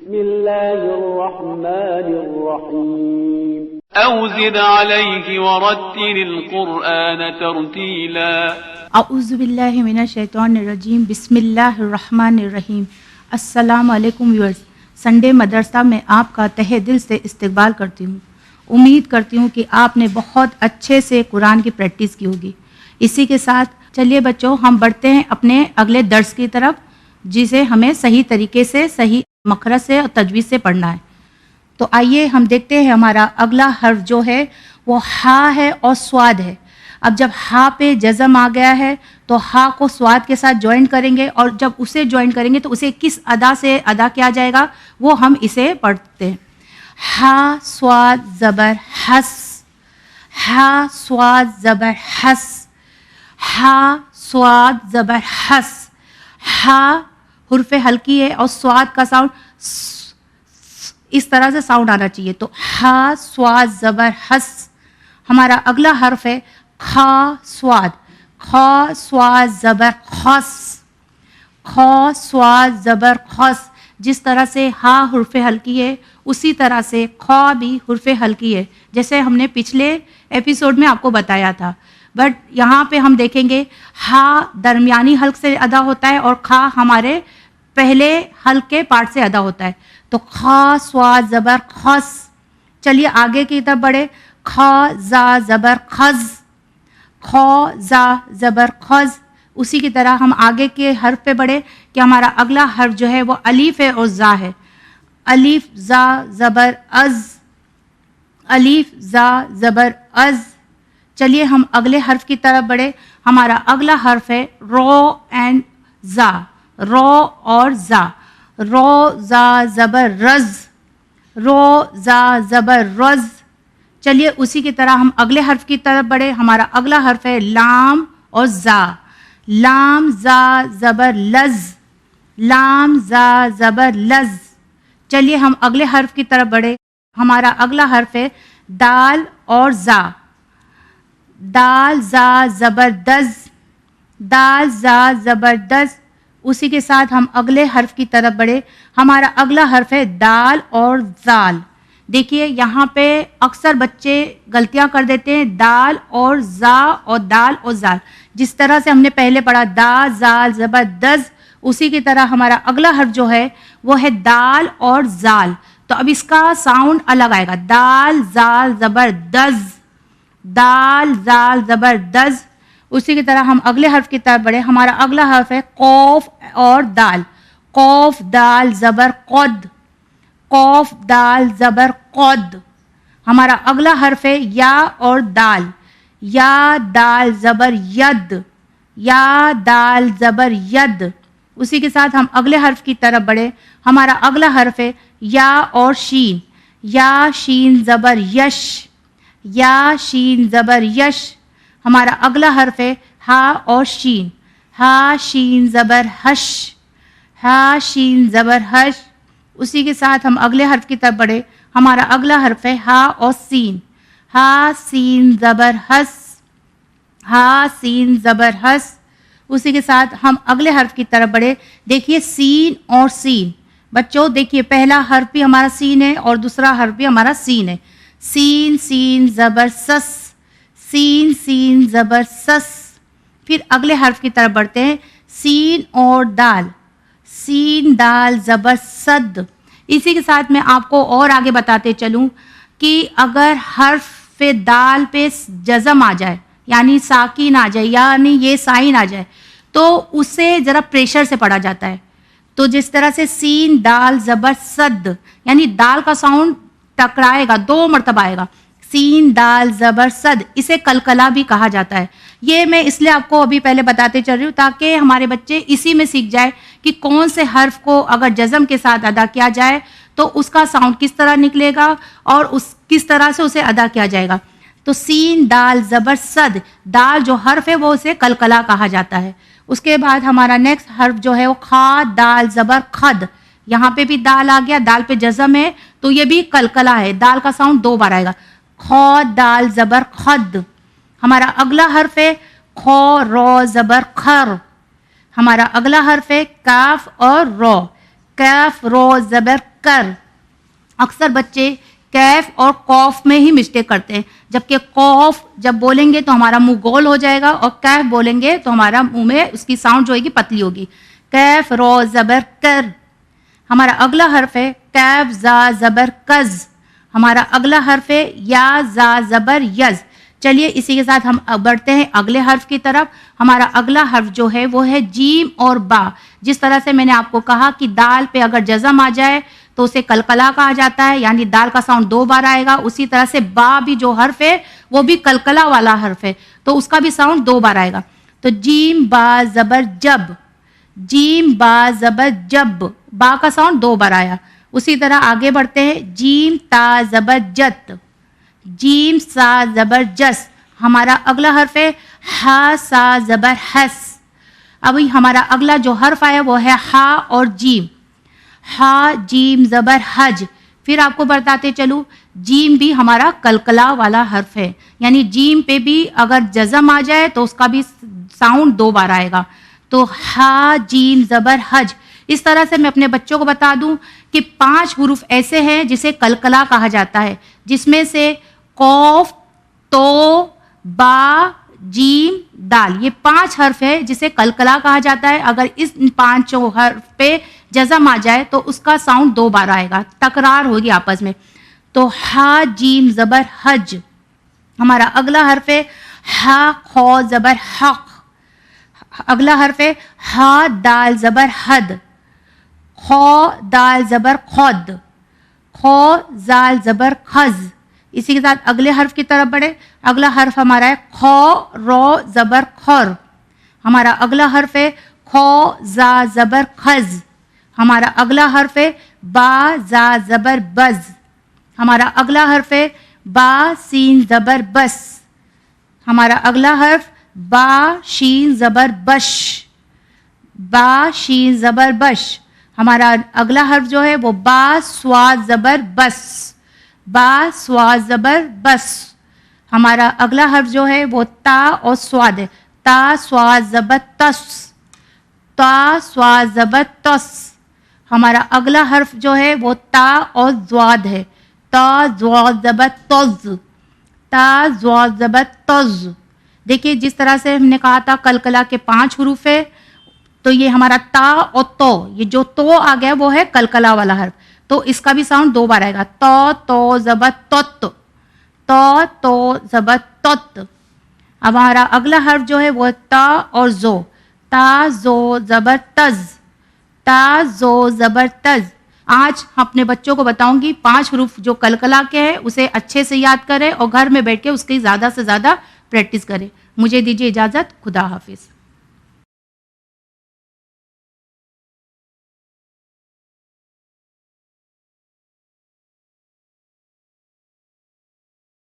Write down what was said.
بسم الله الرحمن الرحيم أو زد عليه ورتل القرآن ترتيلا اعوذ باللہ من الشیطان الرجیم بسم اللہ الرحمن الرحیم۔ السلام علیکم ویورز، سنڈے مدرسہ میں آپ کا تہہ دل سے استقبال کرتی ہوں۔ امید کرتی ہوں کہ آپ نے بہت اچھے سے قرآن کی پریکٹس کی ہوگی۔ اسی کے ساتھ چلیے بچوں، ہم بڑھتے ہیں اپنے اگلے درس کی طرف، جسے ہمیں صحیح طریقے سے، صحیح مخرج سے اور تجوید سے پڑھنا ہے۔ تو آئیے ہم دیکھتے ہیں ہمارا اگلا حرف جو ہے وہ ہا ہے اور سواد ہے۔ اب جب ہا پہ جزم آ گیا ہے تو ہا کو سواد کے ساتھ جوائن کریں گے، اور جب اسے جوائن کریں گے تو اسے کس ادا سے ادا کیا جائے گا وہ ہم اسے پڑھتے ہیں۔ ہا سواد زبر حس، ہا سواد زبر حس، ہا سواد زبر حس۔ ہا حرف ہلکی ہے اور سواد کا ساؤنڈ اس طرح سے ساؤنڈ آنا چاہیے، تو ہا سواد زبر حس۔ ہمارا اگلا حرف ہے کھا سواد، کھا سواد زبر خس، کھا سواد زبر خس۔ جس طرح سے ہا حرف ہلکی ہے اسی طرح سے کھا بھی حرف ہلکی ہے، جیسے ہم نے پچھلے ایپیسوڈ میں آپ کو بتایا تھا۔ بٹ یہاں پہ ہم دیکھیں گے ہا درمیانی حلق سے ادا ہوتا ہے اور کھا ہمارے پہلے حلق کے پارٹ سے ادا ہوتا ہے، تو کھا سواد زبر خس۔ چلیے آگے کی طرف بڑھے، کھا زا زبر خز، کھا زا زبر خز۔ اسی کی طرح ہم آگے کے حرف پہ بڑھے کہ ہمارا اگلا حرف جو ہے وہ الف ہے اور زا ہے۔ الف زا زبر از، الف زا زبر از۔ چلیے ہم اگلے حرف کی طرف بڑھے، ہمارا اگلا حرف ہے رو اینڈ زا، رو اور زا۔ رو زا زبر رز، رو زا زبر رز۔ چلیے اسی کی طرح ہم اگلے حرف کی طرف بڑھے، ہمارا اگلا حرف ہے لام اور زا، لام زا زبر لز، لام زا زبر لز۔ چلیے ہم اگلے حرف کی طرف بڑھے، ہمارا اگلا حرف ہے دال اور زا، دال زا زبردز، دال زا زبردز۔ اسی کے ساتھ ہم اگلے حرف کی طرف بڑھے، ہمارا اگلا حرف ہے دال اور زال۔ دیکھیے یہاں پہ اکثر بچے غلطیاں کر دیتے ہیں، دال اور زا اور دال اور زال۔ جس طرح سے ہم نے پہلے پڑھا دا زال زبردز، اسی کی طرح ہمارا اگلا حرف جو ہے وہ ہے دال اور زال۔ تو اب اس کا ساؤنڈ الگ آئے گا، دال زال زبردز، دال زال زبردز۔ اسی کی طرح ہم اگلے حرف کی طرف بڑھے، ہمارا اگلا حرف ہے قوف اور دال، قوف دال زبر قد، قوف دال زبر قد۔ ہمارا اگلا حرف ہے یا اور دال، یا دال زبر ید، یا دال زبر ید۔ اسی کے ساتھ ہم اگلے حرف کی طرف بڑھے، ہمارا اگلا حرف ہے یا اور شین، یا شین زبر یش، یا شین زبر یش۔ ہمارا اگلا حرف ہے ہا اور شین، ہا شین زبر حش، ہا شین زبر حش۔ اسی کے ساتھ ہم اگلے حرف کی طرف بڑھے، ہمارا اگلا حرف ہے ہا اور سین، ہا سین زبر حس، ہا سین زبر حس۔ اسی کے ساتھ ہم اگلے حرف کی طرف بڑھے، دیکھیے سین اور سین۔ بچوں دیکھیے پہلا حرف بھی ہمارا سین ہے اور دوسرا حرف بھی ہمارا سین ہے، سین سین زبر سس، سین سین زبر سس۔ پھر اگلے حرف کی طرف بڑھتے ہیں، سین اور دال، سین دال زبر صد۔ اسی کے ساتھ میں آپ کو اور آگے بتاتے چلوں کہ اگر حرف دال پہ جزم آ جائے، یعنی ساکین آ جائے، یعنی یہ سائن آ جائے، تو اسے ذرا پریشر سے پڑھا جاتا ہے۔ تو جس طرح سے سین دال زبر صد، یعنی دال کا ساؤنڈ ٹکرائے گا، 2 مرتبہ آئے گا، سین دال زبر صد، اسے کلکلا بھی کہا جاتا ہے۔ یہ میں اس لیے آپ کو ابھی پہلے بتاتے چل رہی ہوں تاکہ ہمارے بچے اسی میں سیکھ جائے کہ کون سے حرف کو اگر جزم کے ساتھ ادا کیا جائے تو اس کا ساؤنڈ کس طرح نکلے گا اور کس طرح سے اسے ادا کیا جائے گا۔ تو سین دال زبر صد، دال جو حرف ہے وہ اسے کلکلا کہا جاتا ہے۔ اس کے بعد ہمارا نیکسٹ حرف جو ہے وہ کھا دال زبر خد، یہاں پہ بھی دال آ گیا، دال پہ جزم ہے تو یہ بھی کلکلا ہے، دال کا ساؤنڈ 2 بار آئے گا، کھا دال زبر خد۔ ہمارا اگلا حرف ہے کھو رو زبر خر، ہمارا اگلا حرف ہے کاف اور رو، کاف رو زبر کر. اکثر بچے کیف اور قوف میں ہی مسٹیک کرتے ہیں، جبکہ قوف جب بولیں گے تو ہمارا منہ گول ہو جائے گا اور کیف بولیں گے تو ہمارا منہ میں اس کی ساؤنڈ جو ہوگی پتلی ہوگی. کیف رو زبر کر. ہمارا اگلا حرف ہے کیف زا زبر کز. ہمارا اگلا حرف ہے یا زا زبر یز. چلیے اسی کے ساتھ ہم بڑھتے ہیں اگلے حرف کی طرف. ہمارا اگلا حرف جو ہے وہ ہے جیم اور با. جس طرح سے میں نے آپ کو کہا کہ دال پہ اگر جزم آ جائے تو اسے کلکلا کہا جاتا ہے، یعنی دال کا ساؤنڈ 2 بار آئے گا. اسی طرح سے با بھی جو حرف ہے وہ بھی کلکلا والا حرف ہے، تو اس کا بھی ساؤنڈ 2 بار آئے گا. تو جیم با زبر جب. جیم با زبر جب. با کا ساؤنڈ 2 بار آیا. اسی طرح آگے بڑھتے ہیں جیم تا زبر جت. جیم سا زبر جس. ہمارا اگلا حرف ہے ہا سا زبر حس. ابھی ہمارا اگلا جو حرف آیا وہ ہے ہا اور جیم. ہا جیم زبر حج. پھر آپ کو بتاتے چلوں جیم بھی ہمارا کلکلا والا حرف ہے، یعنی جیم پہ بھی اگر جزم آ جائے تو اس کا بھی ساؤنڈ 2 بار آئے گا. تو ہا جیم زبر حج. اس طرح سے میں اپنے بچوں کو بتا دوں کہ 5 حروف ایسے ہیں جسے کلکلا کہا جاتا ہے، جس میں سے قوف، تو، با، جیم، دال، یہ 5 حرف ہے جسے کلکلا کہا جاتا ہے. اگر اس 5 حرف پہ جزم آ جائے تو اس کا ساؤنڈ 2 بار آئے گا، تکرار ہوگی آپس میں. تو ہا جیم زبر حج. ہمارا اگلا حرف ہے ہا خو زبر حق. اگلا حرف ہے ہا دال زبر حد. خو دال زبر خود. خو زال زبر خز. اسی کے ساتھ اگلے حرف کی طرف بڑھے. اگلا حرف ہمارا ہے خو رو زبر خور. ہمارا اگلا حرف ہے خو زا زبر خز. ہمارا اگلا حرف ہے با زا زبر بز. ہمارا اگلا حرف ہے با سین زبر بس. ہمارا اگلا حرف با شین زبر بش. با شین زبر بش. ہمارا اگلا حرف جو ہے وہ با سواد زبر بس. با سواد زبر بس. ہمارا اگلا حرف جو ہے وہ تا اور سواد ہے. تا سواد زبر تس. تا سواد زبر تس. ہمارا اگلا حرف جو ہے وہ تا اور زواد ہے. تا زواد زبر تز. تا زواد زبر تز. دیکھیے جس طرح سے ہم نے کہا تھا کلکلا کے 5 حروف ہے، تو یہ ہمارا تا اور تو، یہ جو تو آ گیا وہ ہے کلکلا والا حرف، تو اس کا بھی ساؤنڈ 2 بار آئے گا. تو زبر تت. تو زبر تت. اب ہمارا اگلا حرف جو ہے وہ تا اور زو. تا زو زبر تز. تا زو زبر تز. آج اپنے بچوں کو بتاؤں گی 5 حروف جو کلکلا کے ہیں اسے اچھے سے یاد کریں اور گھر میں بیٹھ کے اس کی زیادہ سے زیادہ پریکٹس کریں. مجھے دیجیے اجازت. خدا حافظ.